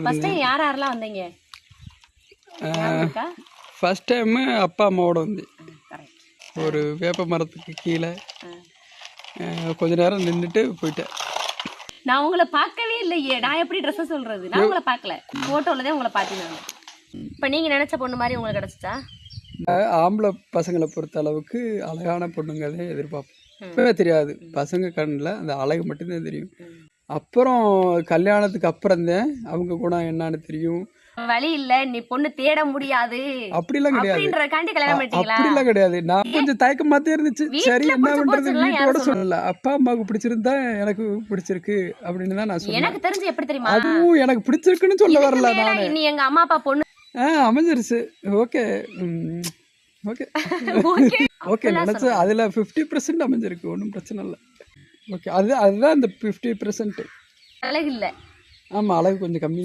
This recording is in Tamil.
ஃபர்ஸ்ட் டைம் யார் யாரெல்லாம் வந்தீங்க? ஃபர்ஸ்ட் டைமு அப்பா அம்மாவோட வந்து ஒரு வேப்ப மரத்துக்கு கீழே கொஞ்ச நேரம் நின்றுட்டு போயிட்டேன். நான் உங்களை பார்க்கவே இல்லையே, நான் எப்படி ட்ரெஸ்ஸை சொல்றது? நான் உங்களை பார்க்கல, ஃபோட்டோவில் தான் உங்களை பார்த்தீங்க. இப்போ நீங்கள் நினச்ச பொண்ணு மாதிரி உங்களுக்கு கிடச்சிச்சா? ஆம்பளை பசங்களை பொறுத்த அளவுக்கு அழகான பொண்ணுங்களே எதிர்பார்ப்போம். இப்பவே தெரியாது, பசங்க கண்ணில் அந்த அழகு மட்டும்தான் தெரியும். அப்புறம் கல்யாணத்துக்கு அப்புறம்தான் அவங்க குணம் என்னன்னு தெரியும். வழி இல்ல, நீ பொண்ணு தேட முடியாது அப்படிலாம் கிடையாது. கல்யாணம் பண்ணிட்டீங்களா? அப்படிலாம் கிடையாது. நான் கொஞ்சம் தயக்கமாத்தே இருந்துச்சு. சரி என்ன பண்றது, வீட்டோட சொல்லல. அப்பா அம்மாவுக்கு பிடிச்சிருந்தா எனக்கு பிடிச்சிருக்கு அப்படின்னு தான் நான் சொன்னேன். எனக்கு தெரிஞ்சு எப்படி தெரியுமா, அதுவும் எனக்கு பிடிச்சிருக்குன்னு சொல்ல வரல. நான் நீ எங்க அம்மா அப்பா பொண்ணு அமைஞ்சிருச்சு. ஓகே ஓகே ஓகே நினைச்சு அதுல 50% அமைஞ்சிருக்கு, ஒன்றும் பிரச்சனை இல்லை. ஓகே அதுதான் இந்த 50%. அழகு இல்ல. ஆமா, அழகு கொஞ்சம் கம்மி.